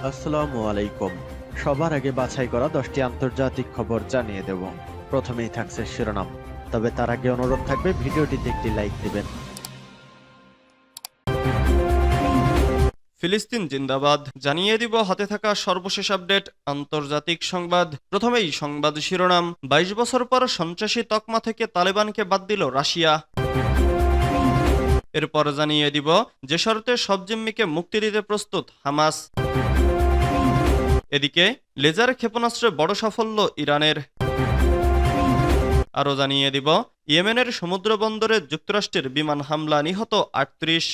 আসসালামু আলাইকুম। সবার আগে বাছাই করা 10টি আন্তর্জাতিক খবর জানিয়ে দেব। প্রথমেই থাকছে শিরোনাম, তবে তার আগে অনুরোধ থাকবে ভিডিওটিতে একটি লাইক দিবেন। ফিলিস্তিন জিন্দাবাদ জানিয়ে দিব হাতে থাকা সর্বশেষ আপডেট আন্তর্জাতিক সংবাদ। প্রথমেই সংবাদ শিরোনাম, 22 বছর পর সন্ত্রাসী তকমা থেকে তালেবানকে বাদ দিল রাশিয়া। এরপর জানিয়ে দিব যে শর্তে সব জিম্মিকে মুক্তি দিতে প্রস্তুত হামাস। এদিকে লেজার ক্ষেপণাস্ত্রে বড় সাফল্য ইরানের। আরও জানিয়ে দিব ইয়েমেনের সমুদ্র বন্দরে যুক্তরাষ্ট্রের বিমান হামলা, নিহত 38।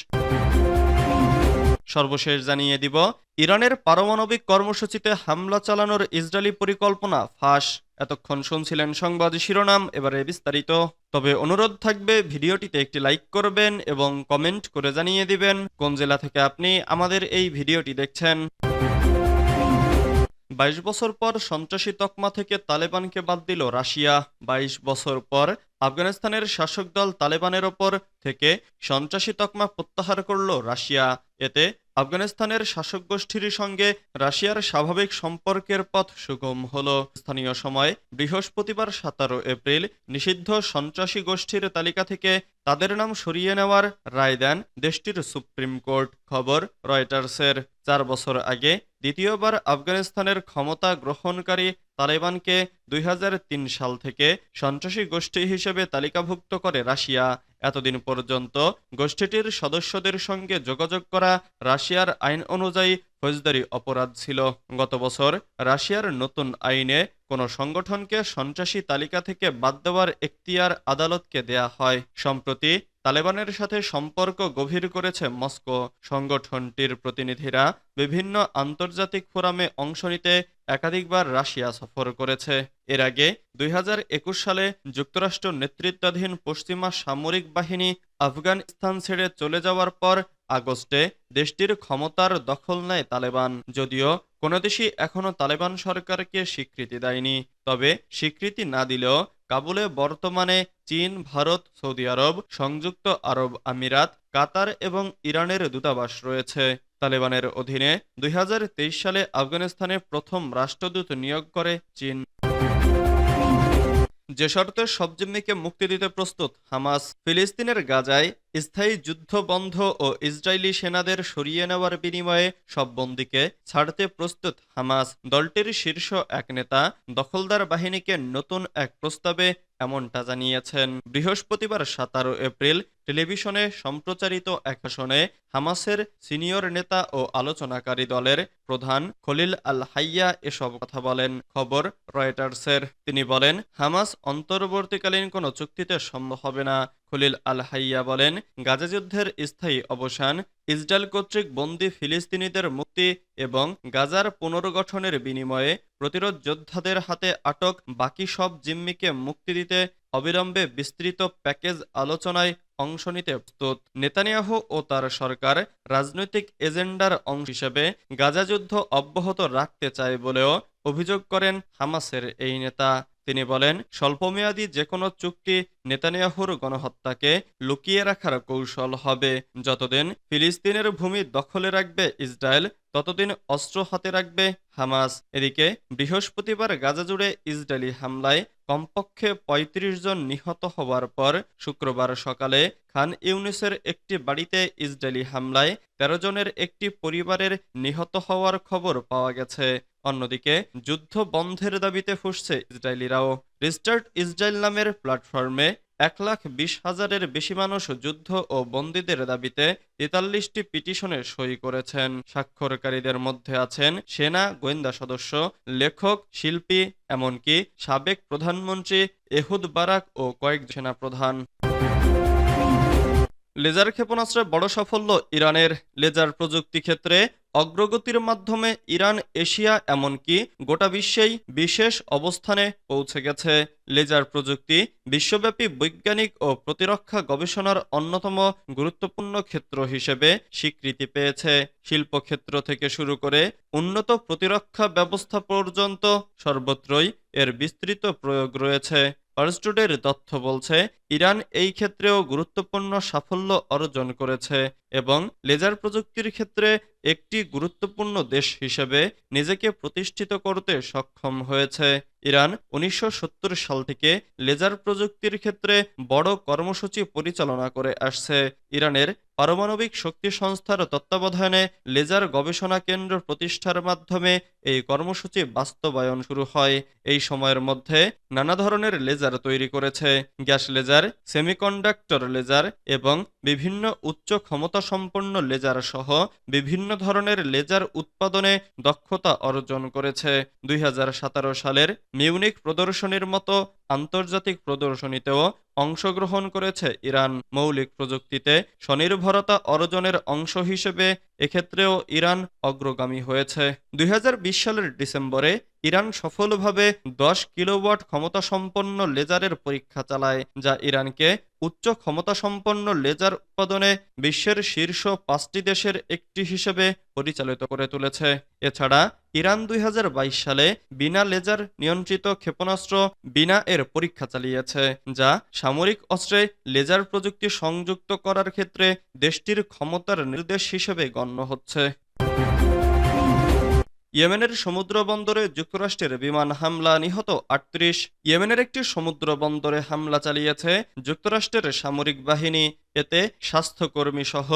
সর্বশেষ জানিয়ে দিব ইরানের পারমাণবিক কর্মসূচিতে হামলা চালানোর ইসরায়েলি পরিকল্পনা ফাঁস। এতক্ষণ শুনছিলেন সংবাদ শিরোনাম, এবারে বিস্তারিত। তবে অনুরোধ থাকবে ভিডিওটিতে একটি লাইক করবেন এবং কমেন্ট করে জানিয়ে দিবেন কোন জেলা থেকে আপনি আমাদের এই ভিডিওটি দেখছেন। 22 বছর পর সন্ত্রাসী তকমা থেকে তালেবানকে বাদ দিল রাশিয়া। 22 বছর পর আফগানিস্তানের শাসক দল তালেবানের ওপর থেকে সন্ত্রাসী তকমা প্রত্যাহার করল রাশিয়া। এতে আফগানিস্তানের শাসক গোষ্ঠীর সঙ্গে রাশিয়ার স্বাভাবিক সম্পর্কের পথ সুগম হল। স্থানীয় সময় বৃহস্পতিবার 17 এপ্রিল নিষিদ্ধ সন্ত্রাসী গোষ্ঠীর তালিকা থেকে তাদের নাম সরিয়ে নেওয়ার রায় দেন দেশটির সুপ্রিম কোর্ট। খবর রয়টার্সের। 4 বছর আগে দ্বিতীয়বার আফগানিস্তানের ক্ষমতা গ্রহণকারী তালেবানকে 2003 সাল থেকে সন্ত্রাসী গোষ্ঠী হিসেবে তালিকাভুক্ত করে রাশিয়া। এতদিন পর্যন্ত গোষ্ঠীটির সদস্যদের সঙ্গে যোগাযোগ করা রাশিয়ার আইন অনুযায়ী ফৌজদারি অপরাধ ছিল। গত বছর রাশিয়ার নতুন আইনে কোনো সংগঠনকে সন্ত্রাসী তালিকা থেকে বাদ দেওয়ার এখতিয়ার আদালতকে দেয়া হয়। সম্প্রতি তালেবানের সাথে সম্পর্ক গভীর করেছে মস্কো। সংগঠনটির প্রতিনিধিরা বিভিন্ন আন্তর্জাতিক ফোরামে অংশ নিতে একাধিকবার রাশিয়া সফর করেছে। এর আগে 2021 সালে যুক্তরাষ্ট্র নেতৃত্বাধীন পশ্চিমা সামরিক বাহিনী আফগানিস্তান ছেড়ে চলে যাওয়ার পর আগস্টে দেশটির ক্ষমতার দখল নেয় তালেবান। যদিও কোনো দেশই এখনো তালেবান সরকারকে স্বীকৃতি দেয়নি, তবে স্বীকৃতি না দিলেও কাবুলে বর্তমানে চীন, ভারত, সৌদি আরব, সংযুক্ত আরব আমিরাত, কাতার এবং ইরানের দূতাবাস রয়েছে। তালেবানের অধীনে 2023 সালে আফগানিস্তানে প্রথম রাষ্ট্রদূত নিয়োগ করে চীন। যে শর্তে সব জিম্মিকে মুক্তি দিতে প্রস্তুত হামাস। ফিলিস্তিনের গাজায় স্থায়ী যুদ্ধ বন্ধ ও ইসরায়েলি সেনাদের সরিয়ে নেওয়ার বিনিময়ে সব বন্দীকে ছাড়তে প্রস্তুত হামাস। দলটির শীর্ষ এক নেতা দখলদার বাহিনীকে নতুন এক প্রস্তাবে এমনটা জানিয়েছেন। বৃহস্পতিবার 17 এপ্রিল টেলিভিশনে সম্প্রচারিত এক ভাষণে হামাসের সিনিয়র নেতা ও আলোচনাকারী দলের প্রধান খলিল আল হাইয়া এসব কথা বলেন। খবর রয়টার্সের। তিনি বলেন, হামাস অন্তর্বর্তীকালীন কোনো চুক্তিতে সম্মত হবে না। খলিল আল হাইয়া বলেন, গাজা যুদ্ধের স্থায়ী অবসান, ইসরায়েল কর্তৃক বন্দী ফিলিস্তিনিদের মুক্তি এবং গাজার পুনর্গঠনের বিনিময়ে প্রতিরোধ যোদ্ধাদের হাতে আটক বাকি সব জিম্মিকে মুক্তি দিতে অবিলম্বে বিস্তৃত প্যাকেজ আলোচনায় অংশ নিতে প্রস্তুত। নেতানিয়াহু ও তার সরকার রাজনৈতিক এজেন্ডার অংশ হিসেবে গাজা যুদ্ধ অব্যাহত রাখতে চায় বলেও অভিযোগ করেন হামাসের এই নেতা। তিনি বলেন, স্বল্পমেয়াদী যে কোনো চুক্তি নেতানিয়াহুর গণহত্যাকে লুকিয়ে রাখার কৌশল হবে। যতদিন ফিলিস্তিনের ভূমি দখলে রাখবে ইসরায়েল, ততদিন অস্ত্র হাতে রাখবে হামাস। এদিকে বৃহস্পতিবার গাজা জুড়ে ইসরায়েলি হামলায় কমপক্ষে ৩৫ জন নিহত হওয়ার পর শুক্রবার সকালে খান ইউনিসের একটি বাড়িতে ইসরায়েলি হামলায় ১৩ জনের একটি পরিবারের নিহত হওয়ার খবর পাওয়া গেছে। অন্যদিকে যুদ্ধ বন্ধের দাবিতে ফুঁসছে ইসরায়েলিরাও। রিস্টার্ট ইসরায়েল নামের প্ল্যাটফর্মে ১,২০,০০০-এর বেশি মানুষ যুদ্ধ ও বন্দীদের দাবিতে ৪৩টি পিটিশনে সই করেছেন। স্বাক্ষরকারীদের মধ্যে আছেন সেনা, গোয়েন্দা সদস্য, লেখক, শিল্পী, এমনকি সাবেক প্রধানমন্ত্রী এহুদ বারাক ও কয়েক সেনাপ্রধান। লেজার ক্ষেপণাস্ত্রে বড় সাফল্য ইরানের। লেজার প্রযুক্তি ক্ষেত্রে অগ্রগতির মাধ্যমে ইরান এশিয়া এমনকি গোটা বিশ্বেই বিশেষ অবস্থানে পৌঁছে গেছে। লেজার প্রযুক্তি বিশ্বব্যাপী বৈজ্ঞানিক ও প্রতিরক্ষা গবেষণার অন্যতম গুরুত্বপূর্ণ ক্ষেত্র হিসেবে স্বীকৃতি পেয়েছে। শিল্পক্ষেত্র থেকে শুরু করে উন্নত প্রতিরক্ষা ব্যবস্থা পর্যন্ত সর্বত্রই এর বিস্তৃত প্রয়োগ রয়েছে। ফার্স্টউডের তথ্য বলছে, ইরান এই ক্ষেত্রেও গুরুত্বপূর্ণ সাফল্য অর্জন করেছে এবং লেজার প্রযুক্তির ক্ষেত্রে একটি গুরুত্বপূর্ণ দেশ হিসেবে নিজেকে প্রতিষ্ঠিত করতে সক্ষম হয়েছে। ইরান ১৯৭০ সাল থেকে লেজার প্রযুক্তির ক্ষেত্রে বড় কর্মসূচি পরিচালনা করে আসছে। ইরানের পারমাণবিক শক্তি সংস্থার তত্ত্বাবধানে লেজার গবেষণা কেন্দ্র প্রতিষ্ঠার মাধ্যমে এই কর্মসূচি বাস্তবায়ন শুরু হয়। এই সময়ের মধ্যে নানা ধরনের লেজার তৈরি করেছে, গ্যাস লেজার, সেমিকন্ডাক্টর লেজার এবং বিভিন্ন উচ্চ ক্ষমতাসম্পন্ন লেজার সহ বিভিন্ন ধরনের লেজার উৎপাদনে দক্ষতা অর্জন করেছে। ২০১৭ সালের মিউনিক প্রদর্শনীর মতো আন্তর্জাতিক প্রদর্শনীতেও অংশগ্রহণ করেছে ইরান। মৌলিক প্রযুক্তিতে স্বনির্ভরতা অর্জনের অংশ হিসেবে এক্ষেত্রেও ইরান অগ্রগামী হয়েছে। ২০২০ সালের ডিসেম্বরে ইরান সফলভাবে ১০ কিলোওয়াট ক্ষমতাসম্পন্ন লেজারের পরীক্ষা চালায়, যা ইরানকে উচ্চ ক্ষমতাসম্পন্ন লেজার উৎপাদনে বিশ্বের শীর্ষ ৫টি দেশের একটি হিসেবে পরিচালিত করে তুলেছে। এছাড়া ইরান ২০২২ সালে বিনা লেজার নিয়ন্ত্রিত ক্ষেপণাস্ত্র বিনা এর পরীক্ষা চালিয়েছে, যা সামরিক অস্ত্রে লেজার প্রযুক্তি সংযুক্ত করার ক্ষেত্রে দেশটির ক্ষমতার নির্দেশ হিসেবে গণ্য হচ্ছে। ইয়েমেনের সমুদ্র বন্দরে যুক্তরাষ্ট্রের বিমান হামলা, নিহত ৩৮। ইয়েমেনের একটি সমুদ্র বন্দরে হামলা চালিয়েছে যুক্তরাষ্ট্রের সামরিক বাহিনী। এতে স্বাস্থ্যকর্মী সহ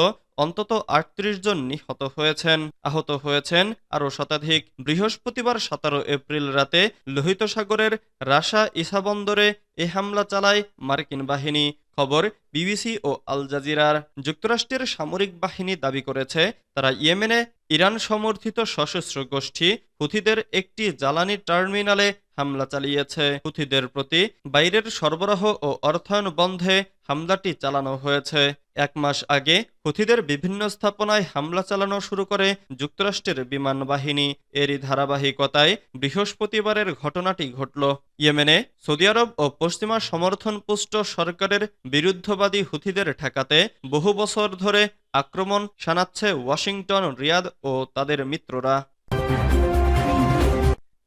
অন্তত ৩৮ জন নিহত হয়েছেন। আহত হয়েছেন আরও শতাধিক। বৃহস্পতিবার ১৭ এপ্রিল রাতে লোহিত সাগরের রাশা ইসা বন্দরে এ হামলা চালায় মার্কিন বাহিনী। খবর বিবিসি ও আল জাজিরার। যুক্তরাষ্ট্রের সামরিক বাহিনী দাবি করেছে তারা ইয়েমেনে ইরান সমর্থিত সশস্ত্র গোষ্ঠী হুথিদের একটি জ্বালানি টার্মিনালে হামলা চালিয়েছে। হুথিদের প্রতি বাইরের সরবরাহ ও অর্থায়ন বন্ধে হামলাটি চালানো হয়েছে। ১ মাস আগে হুথিদের বিভিন্ন স্থাপনায় হামলা চালানো শুরু করে যুক্তরাষ্ট্রের বিমান বাহিনী। এরই ধারাবাহিকতায় বৃহস্পতিবারের ঘটনাটি ঘটল। ইয়েমেনে সৌদি আরব ও পশ্চিমা সমর্থনপুষ্ট সরকারের বিরুদ্ধবাদী হুথিদের ঠেকাতে বহু বছর ধরে আক্রমণ শানাচ্ছে ওয়াশিংটন, রিয়াদ ও তাদের মিত্ররা।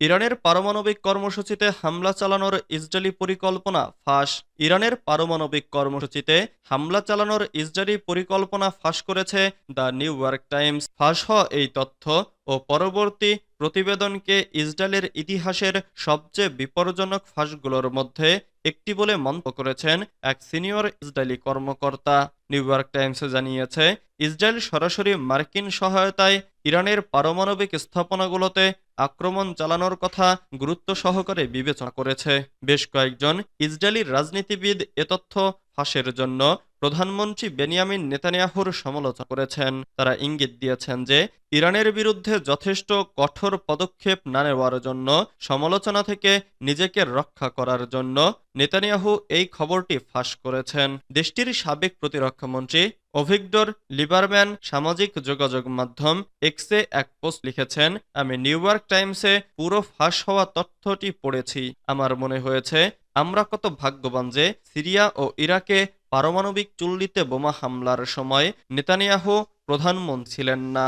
ইরানের পারমাণবিক কর্মসূচিতে হামলা চালানোর ইসরায়েলি পরিকল্পনা ফাঁস। ইরানের পারমাণবিক কর্মসূচিতে হামলা চালানোর ইসরায়েলি পরিকল্পনা ফাঁস করেছে দ্য নিউ ইয়র্ক টাইমস। ফাঁস হওয়া এই তথ্য ও পরবর্তী প্রতিবেদনকে ইসরায়েলের ইতিহাসের সবচেয়ে বিপজ্জনক ফাঁসগুলোর মধ্যে একটি বলে মন্তব্য করেছেন এক সিনিয়র ইসরায়েলি কর্মকর্তা। নিউ ইয়র্ক টাইমস জানিয়েছে, ইসরায়েল সরাসরি মার্কিন সহায়তায় ইরানের পারমাণবিক স্থাপনাগুলোতে আক্রমণ চালানোর কথা গুরুত্ব সহকারে বিবেচনা করেছে। বেশ কয়েকজন ইসরায়েলি রাজনীতিবিদ এ তথ্য ফাঁসের জন্য প্রধানমন্ত্রী বেনিয়ামিন নেতানিয়াহুর সমালোচনা করেছেন। তারা ইঙ্গিত দিয়েছেন যে ইরানের বিরুদ্ধে যথেষ্ট কঠোর পদক্ষেপ না নেওয়ার জন্য সমালোচনা থেকে নিজেকে রক্ষা করার জন্য নেতানিয়াহু এই খবরটি ফাঁস করেছেন। দেশটির সাবেক প্রতিরক্ষামন্ত্রী অভিগডর লিবারম্যান সামাজিক যোগাযোগ মাধ্যম এক্সে এক পোস্ট লিখেছেন, আমি নিউ ইয়র্ক টাইমসে পুরো ফাঁস হওয়া তথ্যটি পড়েছি। আমার মনে হয়েছে আমরা কত ভাগ্যবান যে সিরিয়া ও ইরাকে পারমাণবিক চুল্লিতে বোমা হামলার সময় নেতানিয়াহু প্রধানমন্ত্রী ছিলেন না।